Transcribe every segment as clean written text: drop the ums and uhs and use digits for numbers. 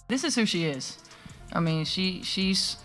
This is who she is. I mean, she's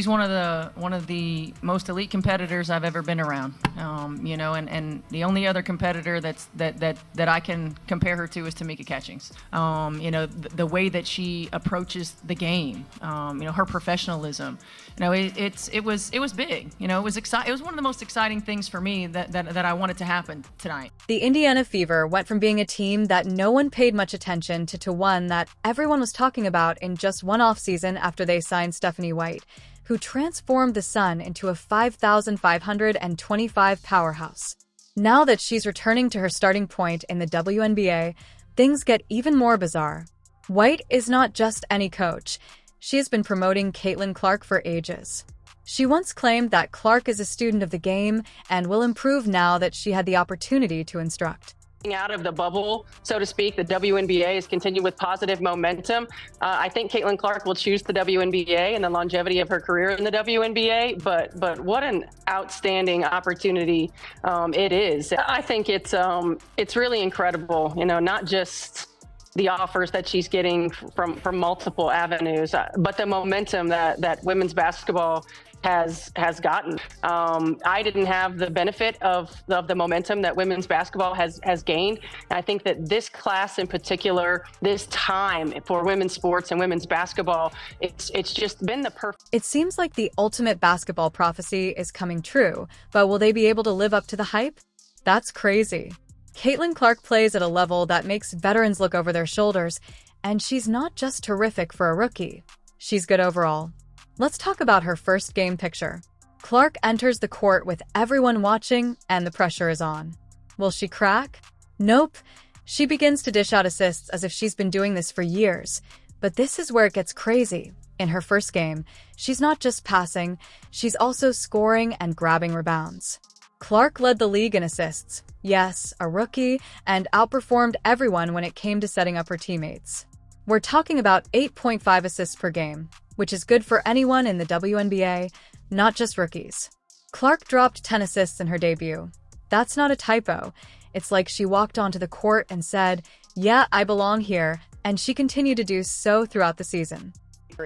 one of the most elite competitors I've ever been around. And the only other competitor that I can compare her to is Tamika Catchings. The way that she approaches the game, her professionalism. It was big. It was exciting. It was one of the most exciting things for me that I wanted to happen tonight. The Indiana Fever went from being a team that no one paid much attention to one that everyone was talking about in just one offseason after they signed Stephanie White, who transformed the Sun into a 5,525 powerhouse. Now that she's returning to her starting point in the WNBA, things get even more bizarre. White is not just any coach. She has been promoting Caitlin Clark for ages. She once claimed that Clark is a student of the game and will improve now that she had the opportunity to instruct. Out of the bubble, so to speak, the WNBA has continued with positive momentum. I think Caitlin Clark will choose the WNBA and the longevity of her career in the WNBA, but what an outstanding opportunity it is. I think it's really incredible, not just the offers that she's getting from multiple avenues, but the momentum that women's basketball has gotten. I didn't have the benefit of the momentum that women's basketball has gained. And I think that this class in particular, this time for women's sports and women's basketball, it's just been the perfect. It seems like the ultimate basketball prophecy is coming true, but will they be able to live up to the hype? That's crazy. Caitlin Clark plays at a level that makes veterans look over their shoulders, and she's not just terrific for a rookie. She's good overall. Let's talk about her first game picture. Clark enters the court with everyone watching, and the pressure is on. Will she crack? Nope. She begins to dish out assists as if she's been doing this for years. But this is where it gets crazy. In her first game, she's not just passing, she's also scoring and grabbing rebounds. Clark led the league in assists. Yes, a rookie, and outperformed everyone when it came to setting up her teammates. We're talking about 8.5 assists per game, which is good for anyone in the WNBA, not just rookies. Clark dropped 10 assists in her debut. That's not a typo. It's like she walked onto the court and said, "Yeah, I belong here," and she continued to do so throughout the season.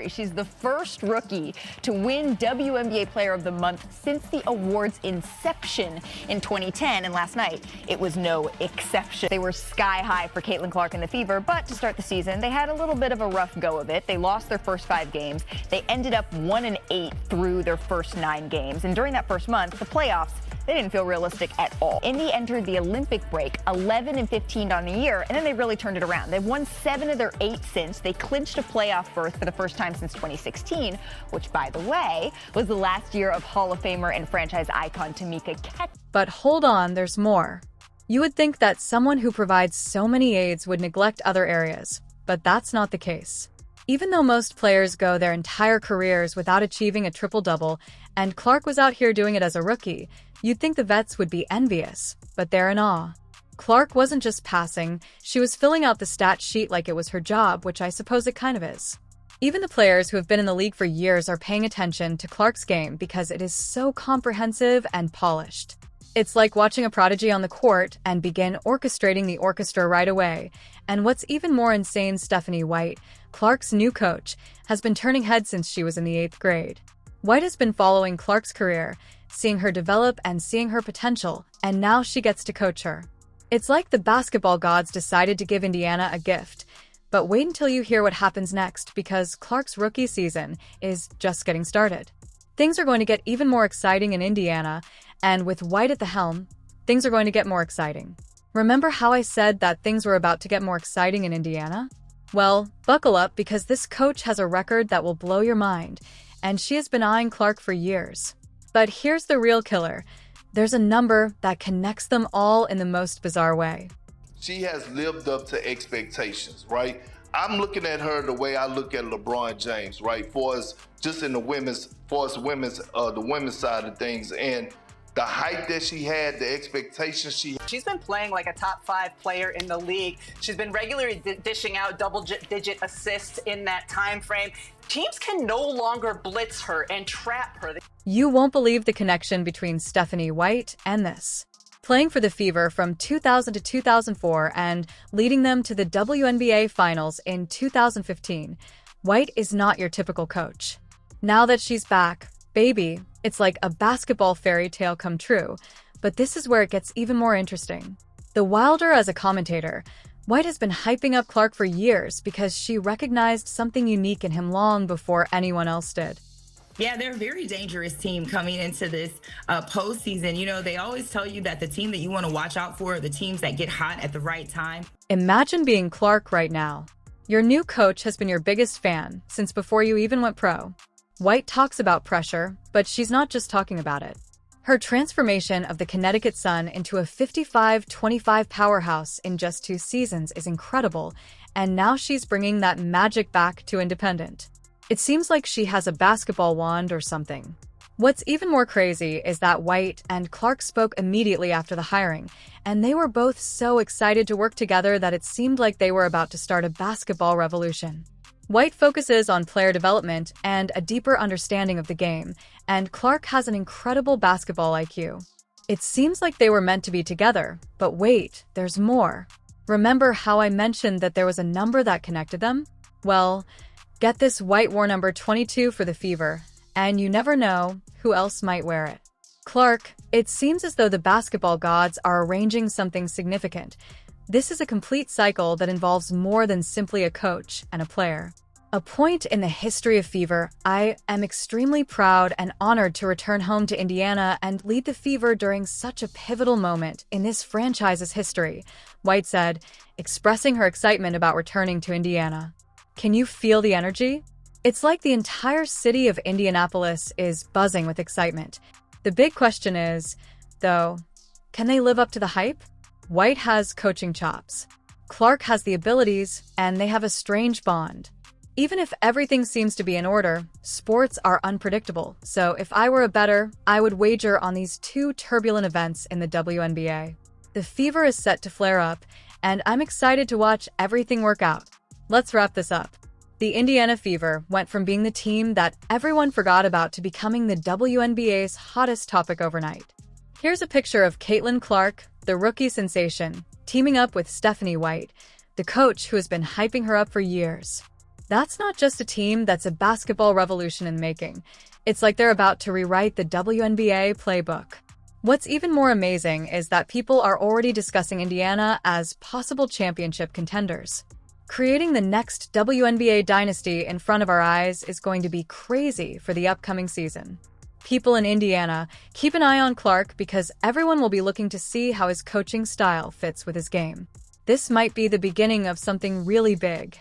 She's the first rookie to win WNBA Player of the Month since the award's inception in 2010, and last night it was no exception. They were sky high for Caitlin Clark and the Fever, but to start the season, they had a little bit of a rough go of it. They lost their first 5 games. They ended up 1-8 through their first 9 games, and during that first month, the playoffs, they didn't feel realistic at all. Indy entered the Olympic break 11-15 on the year, and then they really turned it around. They've won 7 of their 8 since. They clinched a playoff berth for the first time since 2016, which, by the way, was the last year of Hall of Famer and franchise icon Tamika Catchings. But hold on, there's more. You would think that someone who provides so many aids would neglect other areas, but that's not the case. Even though most players go their entire careers without achieving a triple-double, and Clark was out here doing it as a rookie, you'd think the vets would be envious, but they're in awe. Clark wasn't just passing, she was filling out the stat sheet like it was her job, which I suppose it kind of is. Even the players who have been in the league for years are paying attention to Clark's game because it is so comprehensive and polished. It's like watching a prodigy on the court and begin orchestrating the orchestra right away. And what's even more insane, Stephanie White, Clark's new coach, has been turning heads since she was in the 8th grade. White has been following Clark's career, seeing her develop and seeing her potential, and now she gets to coach her. It's like the basketball gods decided to give Indiana a gift. But wait until you hear what happens next, because Clark's rookie season is just getting started. Things are going to get even more exciting in Indiana, and with White at the helm, things are going to get more exciting. Remember how I said that things were about to get more exciting in Indiana? Well, buckle up, because this coach has a record that will blow your mind, and she has been eyeing Clark for years. But here's the real killer. There's a number that connects them all in the most bizarre way. She has lived up to expectations, right? I'm looking at her the way I look at LeBron James, right? For us, just in the women's side of things, and the height that she had, the expectations she had. She's been playing like a top 5 player in the league. She's been regularly dishing out double-digit assists in that time frame. Teams can no longer blitz her and trap her. You won't believe the connection between Stephanie White and this. Playing for the Fever from 2000 to 2004 and leading them to the WNBA Finals in 2015, White is not your typical coach. Now that she's back, baby, it's like a basketball fairy tale come true. But this is where it gets even more interesting. The Wilder as a commentator, White has been hyping up Clark for years because she recognized something unique in him long before anyone else did. Yeah, they're a very dangerous team coming into this postseason. You know, they always tell you that the team that you want to watch out for are the teams that get hot at the right time. Imagine being Clark right now. Your new coach has been your biggest fan since before you even went pro. White talks about pressure, but she's not just talking about it. Her transformation of the Connecticut Sun into a 55-25 powerhouse in just 2 seasons is incredible, and now she's bringing that magic back to Independent. It seems like she has a basketball wand or something. What's even more crazy is that White and Clark spoke immediately after the hiring, and they were both so excited to work together that it seemed like they were about to start a basketball revolution. White focuses on player development and a deeper understanding of the game, and Clark has an incredible basketball IQ. It seems like they were meant to be together, but wait, there's more. Remember how I mentioned that there was a number that connected them? Well, get this, White wore number 22 for the Fever, and you never know who else might wear it. Clark, it seems as though the basketball gods are arranging something significant. This is a complete cycle that involves more than simply a coach and a player. A point in the history of Fever, I am extremely proud and honored to return home to Indiana and lead the Fever during such a pivotal moment in this franchise's history, White said, expressing her excitement about returning to Indiana. Can you feel the energy? It's like the entire city of Indianapolis is buzzing with excitement. The big question is, though, can they live up to the hype? White has coaching chops. Clark has the abilities, and they have a strange bond. Even if everything seems to be in order, sports are unpredictable, so if I were a bettor, I would wager on these 2 turbulent events in the WNBA. The Fever is set to flare up, and I'm excited to watch everything work out. Let's wrap this up. The Indiana Fever went from being the team that everyone forgot about to becoming the WNBA's hottest topic overnight. Here's a picture of Caitlin Clark, the rookie sensation, teaming up with Stephanie White, the coach who has been hyping her up for years. That's not just a team that's a basketball revolution in the making. It's like they're about to rewrite the WNBA playbook. What's even more amazing is that people are already discussing Indiana as possible championship contenders. Creating the next WNBA dynasty in front of our eyes is going to be crazy for the upcoming season. People in Indiana, keep an eye on Clark because everyone will be looking to see how his coaching style fits with his game. This might be the beginning of something really big.